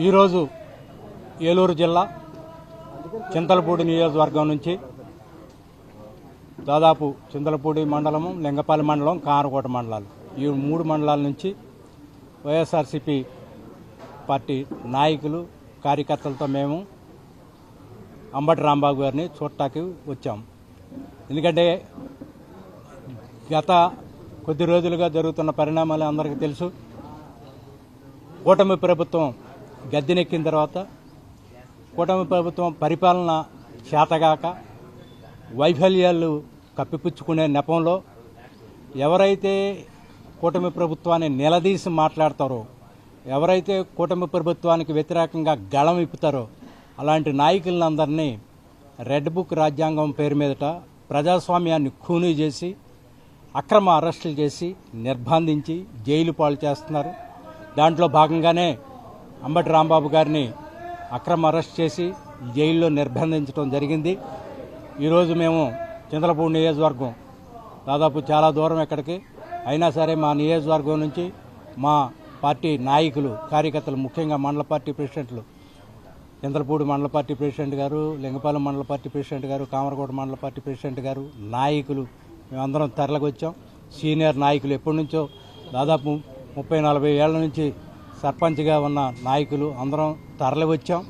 ఈరోజు ఏలూరు జిల్లా చింతలపూడి నియోజకవర్గం నుంచి దాదాపు చింతలపూడి మండలము, లింగపల్లి మండలం, కారకోట మండలాలు, ఈ 3 మండలాల నుంచి వైఎస్ఆర్సీపీ పార్టీ నాయకులు, కార్యకర్తలతో మేము అంబటి రాంబాబు గారిని చూడటానికి వచ్చాం. ఎందుకంటే గత కొద్ది రోజులుగా జరుగుతున్న పరిణామాలు అందరికీ తెలుసు. కూటమి ప్రభుత్వం గద్దెనెక్కిన తర్వాత కూటమి ప్రభుత్వం పరిపాలన చేతగాక వైఫల్యాలు కప్పిపుచ్చుకునే నెపంలో ఎవరైతే కూటమి ప్రభుత్వాన్ని నిలదీసి మాట్లాడతారో, ఎవరైతే కూటమి ప్రభుత్వానికి వ్యతిరేకంగా గళం ఇప్పుతారో అలాంటి నాయకులందరినీ రెడ్ బుక్ రాజ్యాంగం పేరు మీదట ప్రజాస్వామ్యాన్ని ఖూనీ చేసి అక్రమ అరెస్టులు చేసి నిర్బంధించి జైలు పాలు చేస్తున్నారు. దాంట్లో భాగంగానే అంబటి రాంబాబు గారిని అక్రమ అరెస్ట్ చేసి జైల్లో నిర్బంధించడం జరిగింది. ఈరోజు మేము చింతలపూడి నియోజకవర్గం దాదాపు చాలా దూరం ఎక్కడికి అయినా సరే మా నియోజకవర్గం నుంచి మా పార్టీ నాయకులు, కార్యకర్తలు, ముఖ్యంగా మండల పార్టీ ప్రెసిడెంట్లు, చింతలపూడి మండల పార్టీ ప్రెసిడెంట్ గారు, లింగపాలెం మండల పార్టీ ప్రెసిడెంట్ గారు, కామరకోట మండల పార్టీ ప్రెసిడెంట్ గారు, నాయకులు మేమందరం తరలికి వచ్చాం. సీనియర్ నాయకులు ఎప్పటి నుంచో దాదాపు 30-40 ఏళ్ల నుంచి సర్పంచ్గా ఉన్న నాయకులు అందరం తరలి వచ్చాం.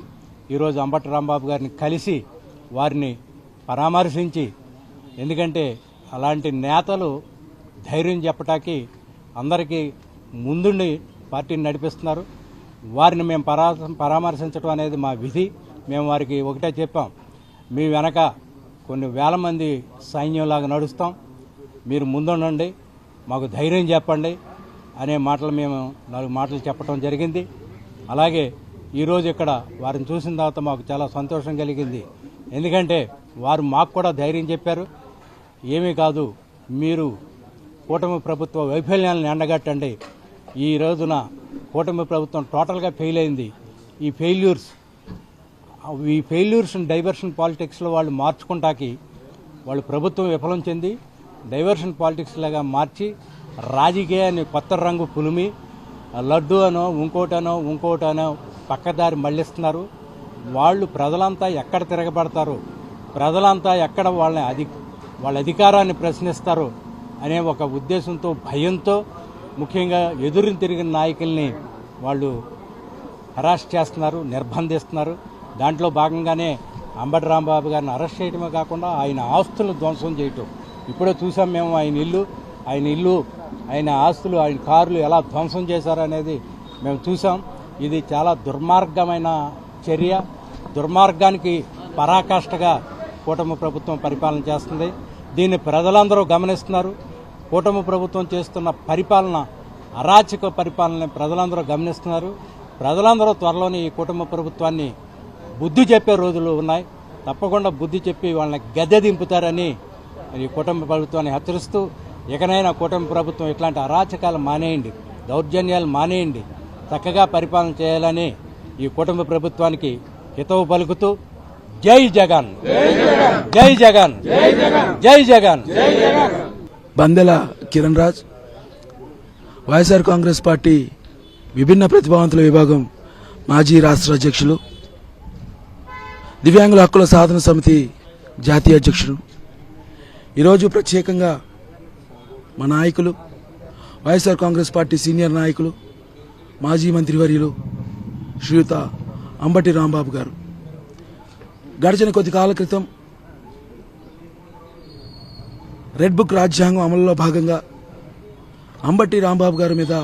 ఈరోజు అంబటి రాంబాబు గారిని కలిసి వారిని పరామర్శించి, ఎందుకంటే అలాంటి నేతలు ధైర్యం చెప్పటానికి అందరికీ ముందుండి పార్టీని నడిపిస్తున్నారు. వారిని మేము పరామర్శించడం అనేది మా విధి. మేము వారికి ఒకటే చెప్పాం, మీ వెనక కొన్ని వేల మంది సైన్యంలాగా నడుస్తాం, మీరు ముందుండండి, మాకు ధైర్యం చెప్పండి అనే మాటలు మేము 4 మాటలు చెప్పడం జరిగింది. అలాగే ఈరోజు ఇక్కడ వారిని చూసిన తర్వాత మాకు చాలా సంతోషం కలిగింది. ఎందుకంటే వారు మాకు కూడా ధైర్యం చెప్పారు. ఏమీ కాదు, మీరు కూటమి ప్రభుత్వ వైఫల్యాలను ఎండగట్టండి. ఈ రోజున కూటమి ప్రభుత్వం టోటల్గా ఫెయిల్ అయింది. ఈ ఫెయిల్యూర్స్ని డైవర్షన్ పాలిటిక్స్లో వాళ్ళు మార్చుకుంటాకి వాళ్ళు ప్రభుత్వం విఫలం చెంది డైవర్షన్ పాలిటిక్స్ లాగా మార్చి రాజకీయాన్ని కొత్త రంగు పులిమి లడ్డు అనో ఇంకోటనో పక్కదారి మళ్లిస్తున్నారు. వాళ్ళు ప్రజలంతా ఎక్కడ తిరగబడతారు, ప్రజలంతా ఎక్కడ వాళ్ళ అధికారాన్ని ప్రశ్నిస్తారు అనే ఒక ఉద్దేశంతో, భయంతో ముఖ్యంగా ఎదురు తిరిగిన నాయకుల్ని వాళ్ళు హరాస్ చేస్తున్నారు, నిర్బంధిస్తున్నారు. దాంట్లో భాగంగానే అంబటి రాంబాబు గారిని అరెస్ట్ చేయడమే కాకుండా ఆయన ఆస్తులను ధ్వంసం చేయటం. ఇప్పుడే చూసాం మేము ఆయన ఇల్లు, ఆయన ఆస్తులు, ఆయన కార్లు ఎలా ధ్వంసం చేశారనేది మేము చూసాం. ఇది చాలా దుర్మార్గమైన చర్య. దుర్మార్గానికి పరాకాష్ఠగా కూటమి ప్రభుత్వం పరిపాలన చేస్తుంది. దీన్ని ప్రజలందరూ గమనిస్తున్నారు. కూటమి ప్రభుత్వం చేస్తున్న పరిపాలన, అరాచక పరిపాలన ప్రజలందరూ గమనిస్తున్నారు. ప్రజలందరూ త్వరలోనే ఈ కూటమి ప్రభుత్వాన్ని బుద్ధి చెప్పే రోజులు ఉన్నాయి. తప్పకుండా బుద్ధి చెప్పి వాళ్ళని గద్దె దింపుతారని ఈ కూటమి ప్రభుత్వాన్ని హెచ్చరిస్తూ, ఇకనైనా కూటమి ప్రభుత్వం ఇట్లాంటి అరాచకాలు మానేయండి, దౌర్జన్యాలు మానేయండి, చక్కగా పరిపాలన చేయాలని ఈ కూటమి ప్రభుత్వానికి హితవు పలుకుతూ జై జగన్, జై జగన్, జై జగన్. బందెల కిరణ్ రాజ్, వైఎస్ఆర్ కాంగ్రెస్ పార్టీ విభిన్న ప్రతిభావంతుల విభాగం మాజీ రాష్ట్ర అధ్యక్షులు, దివ్యాంగుల హక్కుల సాధన సమితి జాతీయ అధ్యక్షుడు. ఈరోజు ప్రత్యేకంగా మా నాయకులు, వైఎస్ఆర్ కాంగ్రెస్ పార్టీ సీనియర్ నాయకులు, మాజీ మంత్రివర్యులు శ్రీయుత అంబటి రాంబాబు గారు గడిచిన కొద్ది కాల క్రితం రెడ్ బుక్ రాజ్యాంగం అమలులో భాగంగా అంబటి రాంబాబు గారి మీద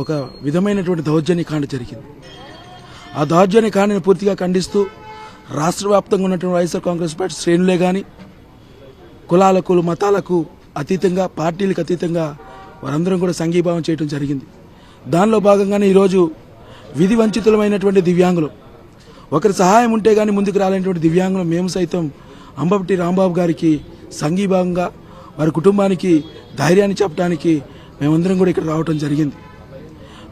ఒక విధమైనటువంటి దౌర్జన్యకాండ జరిగింది. ఆ దౌర్జన్యకాండని పూర్తిగా ఖండిస్తూ రాష్ట్ర వ్యాప్తంగా ఉన్నటువంటి వైఎస్ఆర్ కాంగ్రెస్ పార్టీ శ్రేణులే కానీ కులాలకు, మతాలకు అతీతంగా, పార్టీలకు అతీతంగా వారందరం కూడా సంఘీభావం చేయడం జరిగింది. దానిలో భాగంగానే ఈరోజు విధి వంచితులమైనటువంటి దివ్యాంగులు, ఒకరి సహాయం ఉంటే కానీ ముందుకు రాలేనటువంటి దివ్యాంగులు మేము సైతం అంబటి రాంబాబు గారికి సంఘీభావంగా వారి కుటుంబానికి ధైర్యాన్ని చెప్పడానికి మేమందరం కూడా ఇక్కడ రావడం జరిగింది.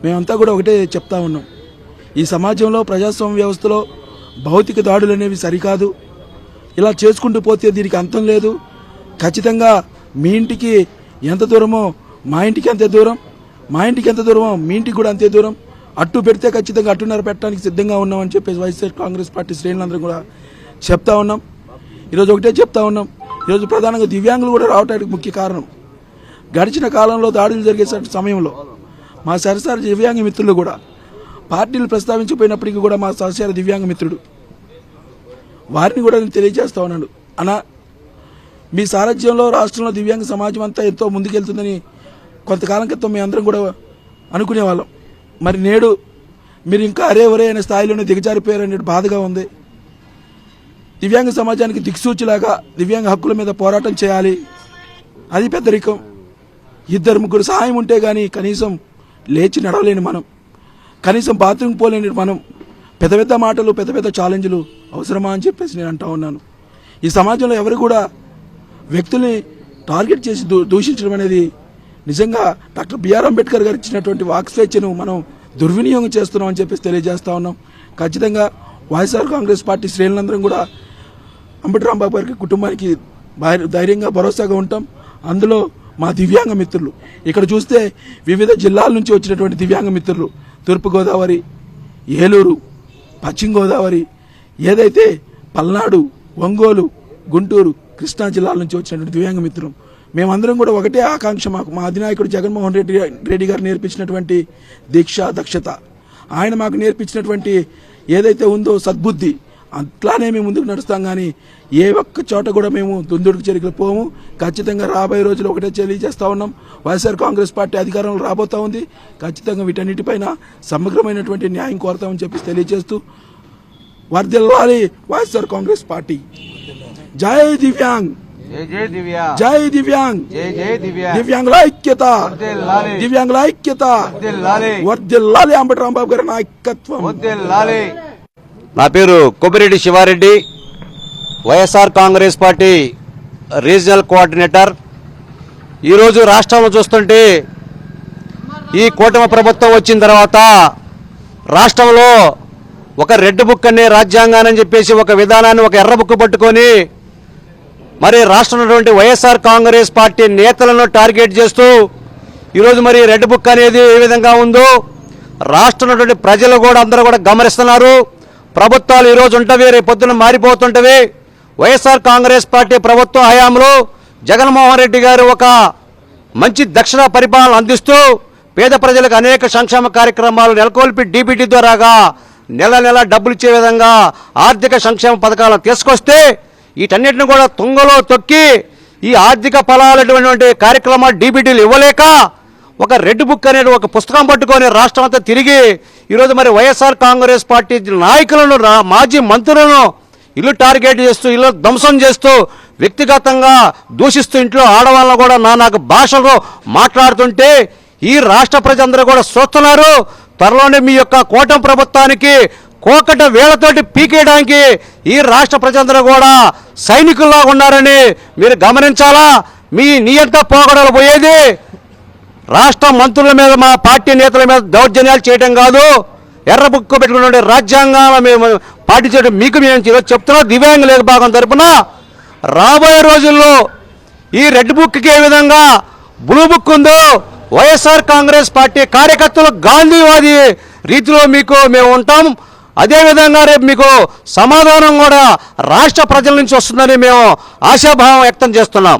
మేమంతా కూడా ఒకటే చెప్తా ఉన్నాం, ఈ సమాజంలో ప్రజాస్వామ్య వ్యవస్థలో భౌతిక దాడులు అనేవి సరికాదు. ఇలా చేసుకుంటూ పోతే దీనికి అంతం లేదు. ఖచ్చితంగా మీ ఇంటికి ఎంత దూరమో మా ఇంటికి అంతే దూరం, మా ఇంటికి ఎంత దూరమో మీ ఇంటికి కూడా అంతే దూరం. అట్టు పెడితే ఖచ్చితంగా అట్టున్నర పెట్టడానికి సిద్ధంగా ఉన్నామని చెప్పేసి వైఎస్ఆర్ కాంగ్రెస్ పార్టీ శ్రేణులందరూ కూడా చెప్తా ఉన్నాం. ఈరోజు ఒకటే చెప్తా ఉన్నాం, ఈరోజు ప్రధానంగా దివ్యాంగులు కూడా రావడానికి ముఖ్య కారణం గడిచిన కాలంలో దాడులు జరిగే సమయంలో మా సరసారి దివ్యాంగ మిత్రులు కూడా పార్టీలు ప్రస్తావించిపోయినప్పటికీ కూడా మా సహచార దివ్యాంగ మిత్రుడు వారిని కూడా నేను తెలియజేస్తా ఉన్నాను. అన్నా, మీ సారథ్యంలో రాష్ట్రంలో దివ్యాంగ సమాజం అంతా ఎంతో ముందుకెళ్తుందని కొంతకాలం క్రితం మీ అందరం కూడా అనుకునేవాళ్ళం. మరి నేడు మీరు ఇంకా అరే ఒరే అనే స్థాయిలోనే దిగజారిపోయారనే బాధగా ఉంది. దివ్యాంగ సమాజానికి దిక్సూచిలాగా దివ్యాంగ హక్కుల మీద పోరాటం చేయాలి. అది పెద్దరికం. 2-3 సహాయం ఉంటే గానీ కనీసం లేచి నడవలేని మనం, కనీసం బాత్రూమ్ పోలేని మనం పెద్ద పెద్ద మాటలు పెద్ద పెద్ద ఛాలెంజ్లు అవసరమా అని చెప్పేసి నేను అంటా ఉన్నాను. ఈ సమాజంలో ఎవరు కూడా వ్యక్తుల్ని టార్గెట్ చేసి దూషించడం అనేది నిజంగా డాక్టర్ బిఆర్ అంబేద్కర్ గారు ఇచ్చినటువంటి వాక్ స్వేచ్ఛను మనం దుర్వినియోగం చేస్తున్నాం అని చెప్పేసి తెలియజేస్తా ఉన్నాం. ఖచ్చితంగా వైఎస్ఆర్ కాంగ్రెస్ పార్టీ శ్రేణులందరం కూడా అంబటి రాంబాబు గారికి కుటుంబానికి ధైర్యంగా భరోసాగా ఉంటాం. అందులో మా దివ్యాంగ మిత్రులు ఇక్కడ చూస్తే వివిధ జిల్లాల నుంచి వచ్చినటువంటి దివ్యాంగ మిత్రులు తూర్పుగోదావరి, ఏలూరు, పశ్చిమ గోదావరి, ఏదైతే పల్నాడు, ఒంగోలు, గుంటూరు, కృష్ణా జిల్లాల నుంచి వచ్చినటువంటి దివ్యాంగ మిత్రులు మేమందరం కూడా ఒకటే ఆకాంక్ష. మా అధినాయకుడు జగన్మోహన్ రెడ్డి గారు నేర్పించినటువంటి దీక్ష, దక్షత, ఆయన మాకు నేర్పించినటువంటి ఏదైతే ఉందో సద్బుద్ధి, అట్లానే మేము ముందుకు నడుస్తాం. కానీ ఏ ఒక్క చోట కూడా మేము దుందుడుకు చర్యలు పోము. ఖచ్చితంగా రాబోయే రోజులు ఒకటే తెలియజేస్తా ఉన్నాం, వైఎస్ఆర్ కాంగ్రెస్ పార్టీ అధికారంలో రాబోతా ఉంది. ఖచ్చితంగా వీటన్నిటిపైన సమగ్రమైనటువంటి న్యాయం కోరతామని చెప్పి తెలియజేస్తూ వర్ధిల్లాలి వైఎస్ఆర్ కాంగ్రెస్ పార్టీ. జై దివ్యాంగ్, జై దివ్యాంగ్, దివ్యాంగుల ఐక్యత, దివ్యాంగుల ఐక్యత వర్ధిల్లాలి. అంబటి రాంబాబు గారి నాయకత్వం. నా పేరు Kobbireddy Sivareddy, YSR Congress party regional coordinator. ఈరోజు రాష్ట్రంలో చూస్తుంటే ఈ కూటమి ప్రభుత్వం వచ్చిన తర్వాత రాష్ట్రంలో ఒక రెడ్ బుక్ అనే రాజ్యాంగాన్ని చెప్పేసి ఒక విధానాన్ని, ఒక ఎర్ర బుక్ పట్టుకొని మరి రాష్ట్రంలో వైఎస్ఆర్ కాంగ్రెస్ పార్టీ నేతలను టార్గెట్ చేస్తూ ఈరోజు మరి రెడ్ బుక్ అనేది ఏ విధంగా ఉందో రాష్ట్రంలో ప్రజలు కూడా అందరూ కూడా గమనిస్తున్నారు. ప్రభుత్వాలు ఈరోజు ఉంటవి, రేపు పొద్దున మారిపోతుంటవి. వైఎస్ఆర్ కాంగ్రెస్ పార్టీ ప్రభుత్వం హయాంలో జగన్మోహన్ రెడ్డి గారు ఒక మంచి దక్షిణ పరిపాలన అందిస్తూ పేద ప్రజలకు అనేక సంక్షేమ కార్యక్రమాలు నెలకొల్పి డీబీటీ ద్వారాగా నెల నెల డబ్బులు ఇచ్చే విధంగా ఆర్థిక సంక్షేమ పథకాలను తీసుకొస్తే వీటన్నిటిని కూడా తుంగలో తొక్కి ఈ ఆర్థిక ఫలాలటువంటి కార్యక్రమాలు డీబీటీలు ఇవ్వలేక ఒక రెడ్ బుక్ అనేది ఒక పుస్తకం పట్టుకొని రాష్ట్రం అంతా తిరిగి ఈరోజు మరి వైఎస్ఆర్ కాంగ్రెస్ పార్టీ నాయకులను, మాజీ మంత్రులను ఇల్లు టార్గెట్ చేస్తూ, ఇల్లు ధ్వంసం చేస్తూ, వ్యక్తిగతంగా దూషిస్తూ, ఇంట్లో ఆడవాళ్ళను కూడా నానాక భాషలో మాట్లాడుతుంటే ఈ రాష్ట్ర ప్రజలందరూ కూడా చూస్తున్నారు. త్వరలోనే మీ యొక్క కూటమి ప్రభుత్వానికి కోకట వేళ్లతోటి పీకేయడానికి ఈ రాష్ట్ర ప్రజలందరూ కూడా సైనికుల్లా ఉన్నారని మీరు గమనించాలా. మీ నియంత పోగడలు పోయేది రాష్ట్ర మంత్రుల మీద, మా పార్టీ నేతల మీద దౌర్జన్యాలు చేయడం కాదు, ఎర్ర బుక్కు పెట్టుకునే రాజ్యాంగాన్ని మేము పాటించడం మీకు మేము ఈరోజు చెప్తున్నాం. దివ్యాంగుల విభాగం తరపున రాబోయే రోజుల్లో ఈ రెడ్ బుక్కి ఏ విధంగా బ్లూ బుక్ ఉందో వైఎస్ఆర్ కాంగ్రెస్ పార్టీ కార్యకర్తలు గాంధీవాది రీతిలో మీకు మేము ఉంటాం. అదేవిధంగా రేపు మీకు సమాధానం కూడా రాష్ట్ర ప్రజల నుంచి వస్తుందని మేము ఆశాభావం వ్యక్తం చేస్తున్నాం.